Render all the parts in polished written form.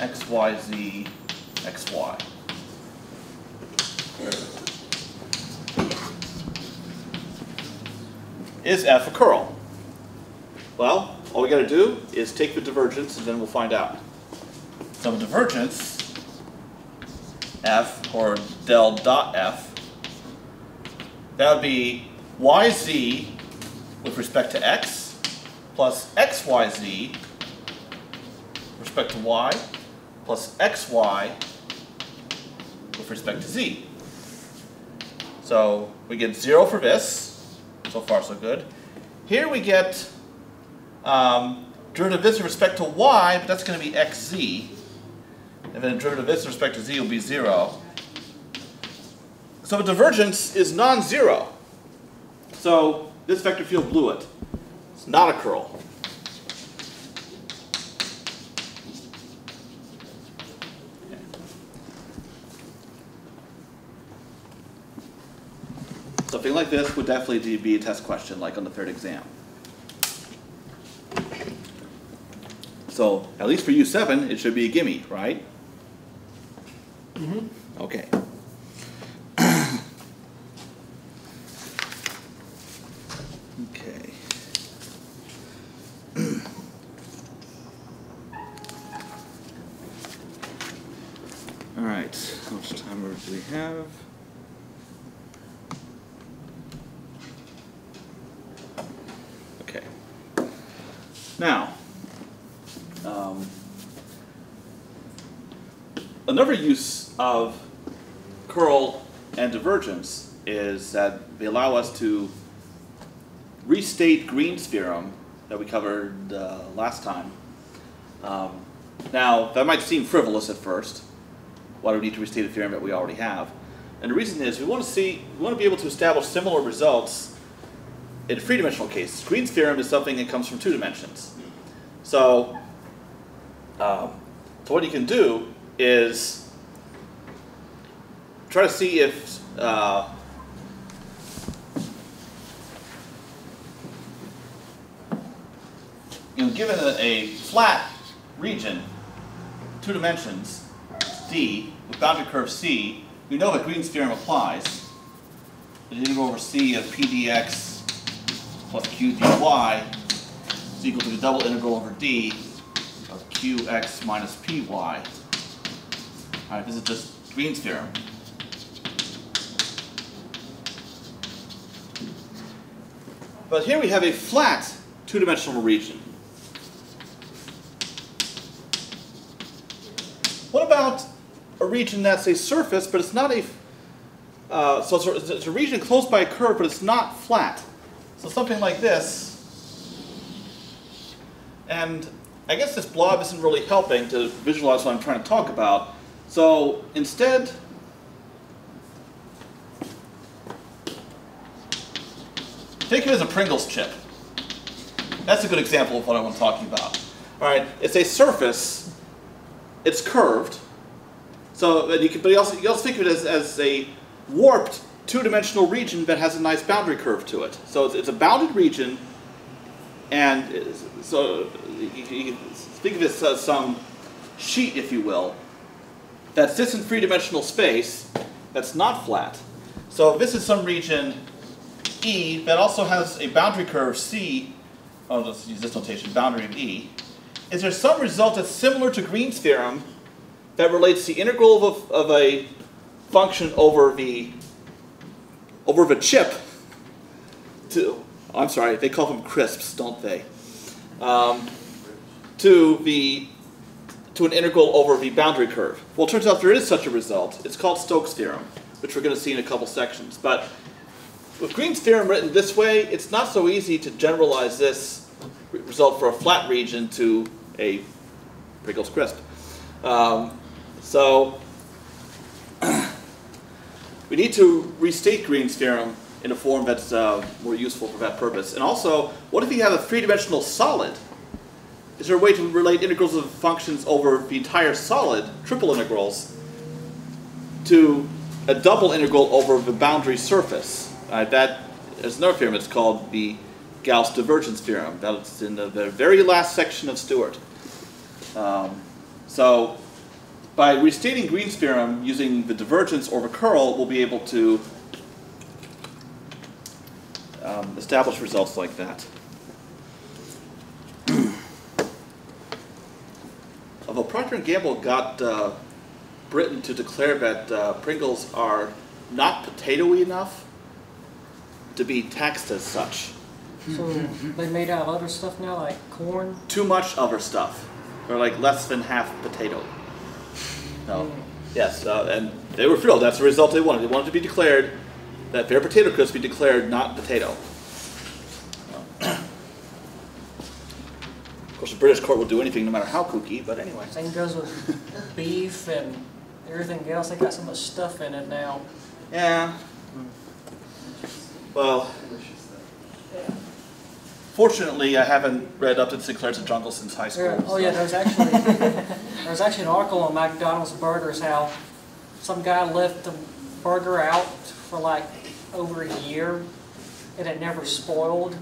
x, y, z, x, y. Is f a curl? Well, all we got to do is take the divergence and then we'll find out. So the divergence, f, or del dot f, that would be yz with respect to x plus xyz with respect to y plus xy with respect to z. So we get 0 for this. So far so good. Here we get derivative of this with respect to y, but that's going to be xz. And then derivative of this with respect to z will be 0. So the divergence is non-zero. So this vector field blew it. It's not a curl. Something like this would definitely be a test question, like on the third exam. So, at least for U7, it should be a gimme, right? Mm-hmm. Okay. Okay. All right, how much time do we have? Now, another use of curl and divergence is that they allow us to restate Green's theorem that we covered last time. Now, that might seem frivolous at first. Why do we need to restate a theorem that we already have? And the reason is we want to be able to establish similar results in three-dimensional cases. Green's theorem is something that comes from 2 dimensions. So, what you can do is try to see if given a flat region, 2 dimensions, D, with boundary curve C, we know that Green's theorem applies. The integral over C of p dx plus q dy is equal to the double integral over d of qx minus py. All right, this is just Green's theorem. But here we have a flat 2-dimensional region. What about a region that's a surface, but it's not a so it's a region closed by a curve, but it's not flat. So something like this, and I guess this blob isn't really helping to visualize what I'm trying to talk about. So instead, think of it as a Pringles chip. That's a good example of what I'm talking about. All right, it's a surface, it's curved, so but you also think of it as a warped 2-dimensional region that has a nice boundary curve to it. So it's a bounded region, and so you can think of it as some sheet, if you will, that sits in 3-dimensional space that's not flat. So this is some region E that also has a boundary curve C. Oh, let's use this notation, boundary of E. Is there some result that's similar to Green's theorem that relates the integral of a function over the chip to, I'm sorry, they call them crisps, don't they? To an integral over the boundary curve. Well, it turns out there is such a result. It's called Stokes' theorem, which we're going to see in a couple sections. But with Green's theorem written this way, it's not so easy to generalize this result for a flat region to a Pringles crisp. So we need to restate Green's theorem in a form that's more useful for that purpose. And also, what if you have a 3-dimensional solid? Is there a way to relate integrals of functions over the entire solid, triple integrals, to a double integral over the boundary surface? That is another theorem. It's called the Gauss divergence theorem. That's in the very last section of Stewart. So by restating Green's theorem using the divergence or the curl, we'll be able to establish results like that. Although Procter & Gamble got Britain to declare that Pringles are not potatoey enough to be taxed as such. So they made out of other stuff now, like corn? Too much other stuff. Or like less than half potato. No. Yes, and they were thrilled. That's the result they wanted. They wanted to be declared, that their potato crisp be declared not potato. Of course, the British court will do anything no matter how kooky, but anyway. Same goes with beef and everything else. They got so much stuff in it now. Yeah. Well, fortunately, I haven't read Upton Sinclair's The Jungle since high school. Oh yeah, there was actually an article on McDonald's burgers how some guy left the burger out for like over a year and it never spoiled.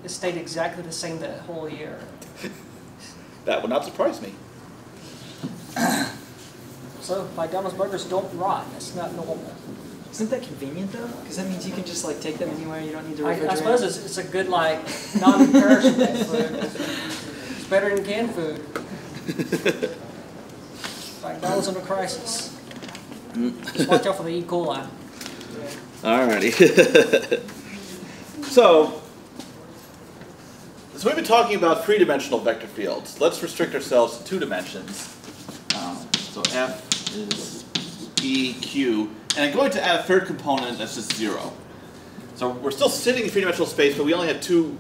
It stayed exactly the same that whole year. That would not surprise me. So McDonald's burgers don't rot. That's not normal. Isn't that convenient though? Because that means you can just like take them anywhere. You don't need to refrigerate. I suppose it's a good like non-perishable food. It's better than canned food. McDonald's in a crisis. Just watch out for the E. coli. Alrighty. So we've been talking about three-dimensional vector fields. Let's restrict ourselves to 2 dimensions. So F is P, Q, and I'm going to add a third component that's just 0. So we're still sitting in 3-dimensional space, but we only have 2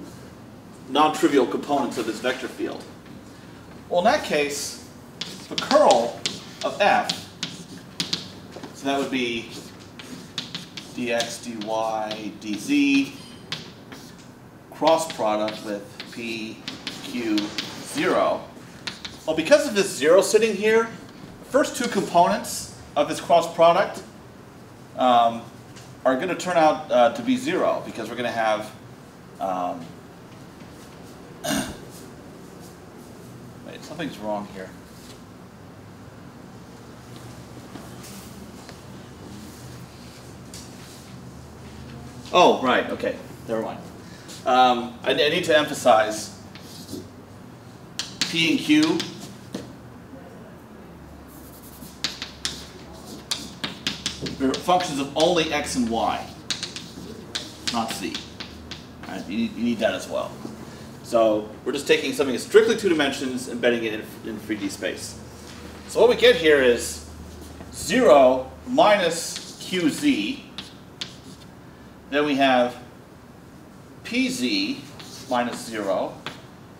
non-trivial components of this vector field. Well, in that case, the curl of F, so that would be dx, dy, dz, cross product with P, Q, 0. Well, because of this 0 sitting here, the first 2 components of this cross product are going to turn out to be 0 because we're going to have wait, something's wrong here. Oh, right, okay, never mind. I need to emphasize P and Q are functions of only x and y, not z. All right, you need that as well. So we're just taking something that's strictly 2 dimensions, embedding it in 3D space. So what we get here is 0 minus qz. Then we have pz minus 0.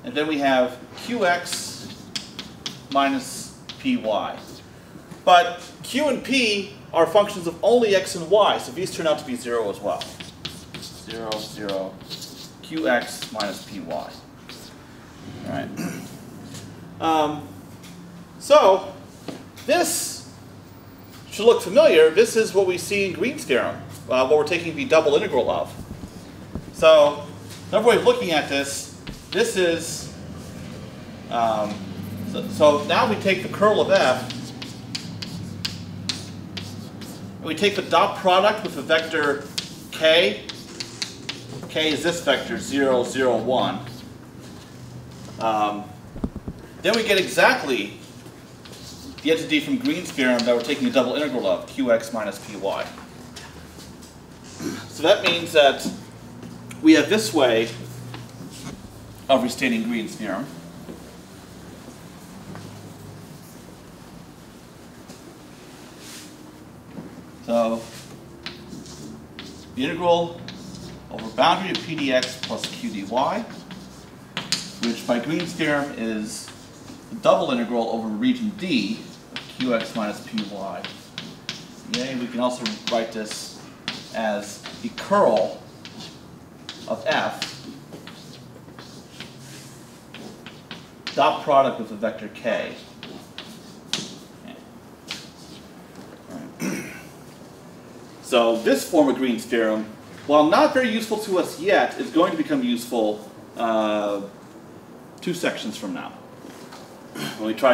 And then we have qx minus py. But q and p are functions of only x and y, so these turn out to be 0 as well. 0, 0, qx minus py. All right. So this should look familiar. This is what we see in Green's theorem, what we're taking the double integral of. So another way of looking at this is, so now we take the curl of f, and we take the dot product with the vector k. K is this vector, 0, 0, 1. Then we get exactly the entity from Green's theorem that we're taking a double integral of, qx minus py. So that means that we have this way of restating Green's theorem. So the integral over boundary of p dx plus q dy, which by Green's theorem is the double integral over region D of qx minus py. Yay, we can also write this as the curl of f dot product with the vector k. So this form of Green's theorem, while not very useful to us yet, is going to become useful 2 sections from now when we try